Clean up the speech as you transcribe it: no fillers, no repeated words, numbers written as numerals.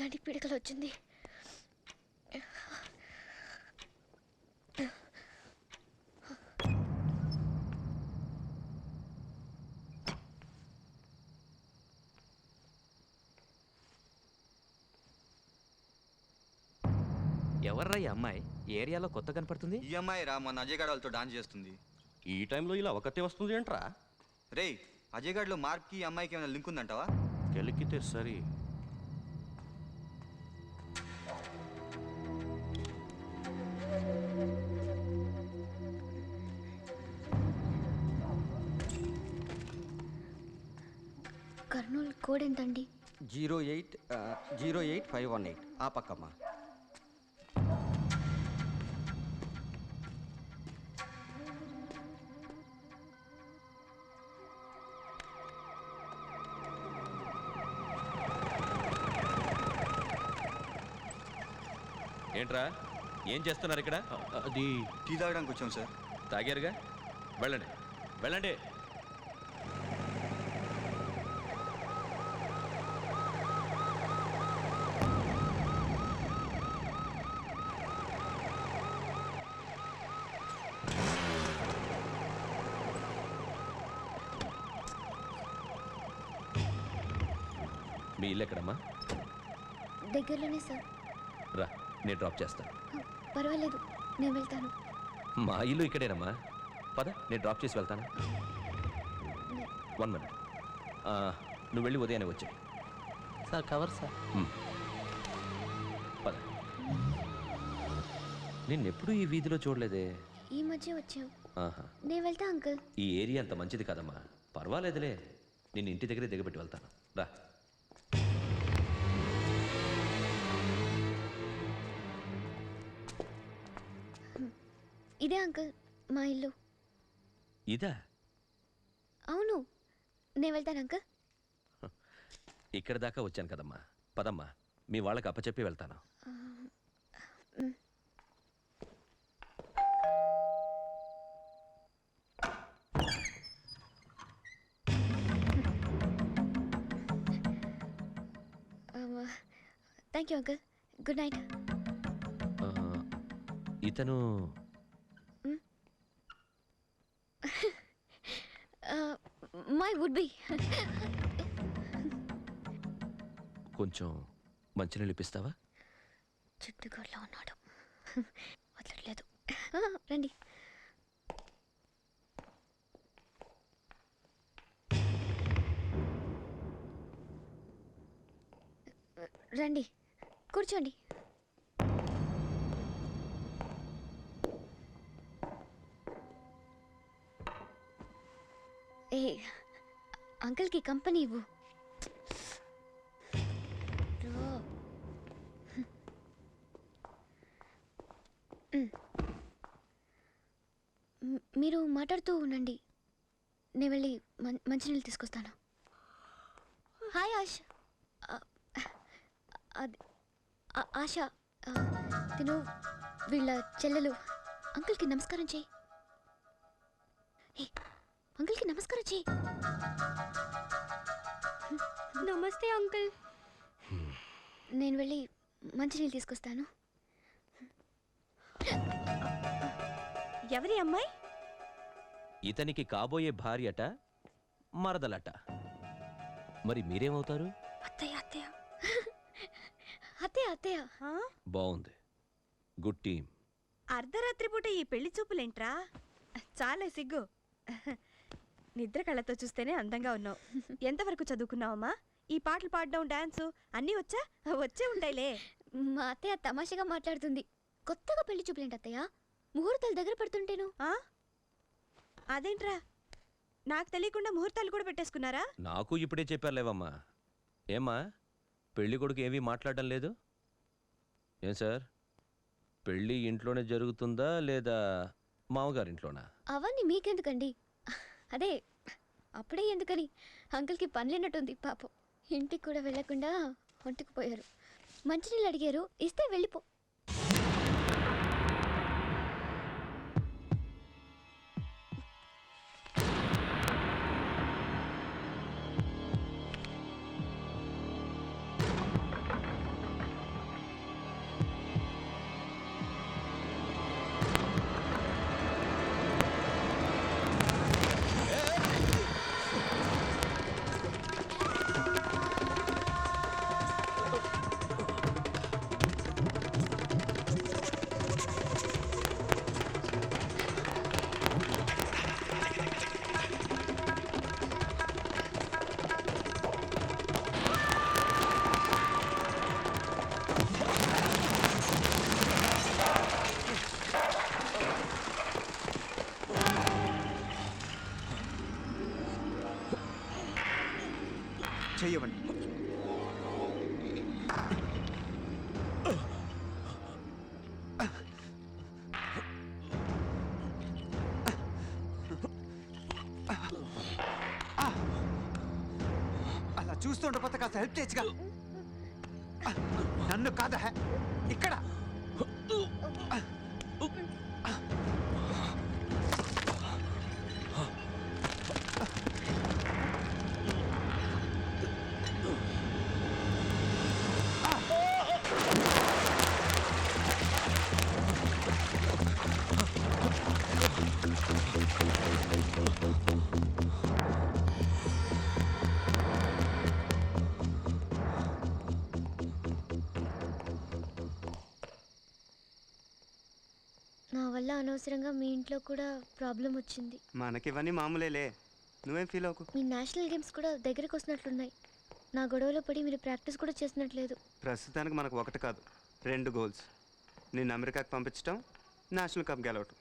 ఒళ్ళని పిడకలు వచ్చింది. ఎవర్రా ఈ అమ్మాయి? ఏరియాలో కొత్త కనపడుతుంది. ఈ అమ్మాయి రా, మన అజయ్ గాడ్ వాళ్ళతో డాన్స్ చేస్తుంది. ఈ టైంలో ఇలా ఒకతే వస్తుంది ఏంట్రా? రే, అజయ్ గాడ్లో మార్క్కి ఈ అమ్మాయికి ఏమైనా లింక్ ఉందంటావా? గెలికితే సరి. కర్నూలు కోడ్ ఎంతండి? 08518 ఆ పక్కమ్మా. ఏంట్రా, ఏం చేస్తున్నారు ఇక్కడ? అది టీ తాగడానికి వచ్చాం సార్. తాగారుగా, వెళ్ళండి వెళ్ళండి. మీ ఇల్లు ఎక్కడమ్మా? దగ్గరలోనే సార్. రా, నేను డ్రాప్ చేస్తాను. పర్వాలేదు, నేను వెళ్తాను. మా ఇల్లు ఇక్కడేనమ్మా, పద నేను డ్రాప్ చేసి వెళ్తాను. 1 మినిట్. నువ్వు వెళ్ళి ఉదయాన్నే వచ్చాయి సార్ కవర్ సార్. పద. నిన్నెప్పుడూ ఈ వీధిలో చూడలేదే. ఈ మధ్య వచ్చావు. ఆహా, నేను వెళ్తా అంకుల్. ఈ ఏరియా అంత మంచిది కాదమ్మా. పర్వాలేదులే, నిన్ను ఇంటి దగ్గరే దిగబెట్టి వెళ్తాను. రా. ఇదే అంకుల్ మా ఇల్లు. ఇదా? అవును, నేను వెళ్తాను అంకుల్. ఇక్కడ దాకా వచ్చాను కదమ్మా, పదమ్మా, మీ వాళ్ళకి అప్పచెప్పి వెళ్తాను. Thank you uncle. Good night. ఇతను మై వుడ్ బి. కొంచెం మంచినీళ్ళు ఇప్పిస్తావా? చుట్టుకోట్లో ఉన్నాడు, వదలట్లేదు. రండి. రండి, కూర్చోండి. ఏ అంకుల్కి కంపెనీ ఇవ్వు. మీరు మాట్లాడుతూ ఉండండి, నేను వెళ్ళి మంచినీళ్ళు తీసుకొస్తాను. హాయ్ ఆశ. అది ఆశ, తిను వీళ్ళ చెల్లెలు. అంకుల్కి నమస్కారం చేయి. అంకుల్కి నమస్కారం చేయి. నమస్తే అంకుల్. నేను వెళ్ళి మంచినీళ్ళు తీసుకొస్తాను. ఎవరి అమ్మాయి? ఇతనికి కాబోయే భార్యట, మరదలట. మరి మీరేమవుతారు? అత్తయ్య అత్తయ్య. అత్తయ్య అత్తయ్య. బాగుంది, గుడ్ టీమ్. అర్ధరాత్రి పూట ఈ పెళ్లి చూపులేంట్రా? చాలా సిగ్గు. నిద్ర కళ్ళతో చూస్తేనే అందంగా ఉన్నావు. ఎంతవరకు చదువుకున్నావమ్మా? ఈ పాటలు పాడడం, డాన్సు అన్నీ వచ్చా? వచ్చే ఉంటాయిలే. మా అత్తయ్య తమాషగా మాట్లాడుతుంది. కొత్తగా పెళ్లి చూపులేంటి అత్తయ్య? ముహూర్తాలు దగ్గర పడుతుంటేను. అదేంట్రా, నాకు తెలియకుండా ముహూర్తాలు కూడా పెట్టేసుకున్నారా? నాకు ఇప్పుడే చెప్పారులేవమ్మా. ఏమ్మా, పెళ్లి కొడుకు ఏమీ మాట్లాడడం లేదు? ఏం సార్, పెళ్ళి ఇంట్లోనే జరుగుతుందా లేదా మామగారింట్లోనా? అవన్నీ మీకెందుకండి? అదే అప్పుడే ఎందుకని, అంకుల్కి పనిలేనట్టుంది పాపం. ఇంటికి కూడా వెళ్ళకుండా ఒంటికి పోయారు. మంచినీళ్ళు అడిగారు, ఇస్తే వెళ్ళిపో. చూస్తూ ఉండకపోతే కాస్త హెల్ప్ చేయొచ్చుగా. నన్ను కాదా ఇక్కడ నా వల్ల అనవసరంగా మీ ఇంట్లో కూడా ప్రాబ్లం వచ్చింది. మనకివన్నీ మామూలేలే, నువ్వేం ఫీల్ అవ్వకు. మీ నేషనల్ గేమ్స్ కూడా దగ్గరికి వస్తున్నట్లున్నాయి. నా గొడవలో పడి మీరు ప్రాక్టీస్ కూడా చేసినట్లేదు. ప్రస్తుతానికి మనకు ఒకటి కాదు 2 గోల్స్. నిన్ను అమెరికాకి పంపించడం, నేషనల్ కప్ గెలవటం.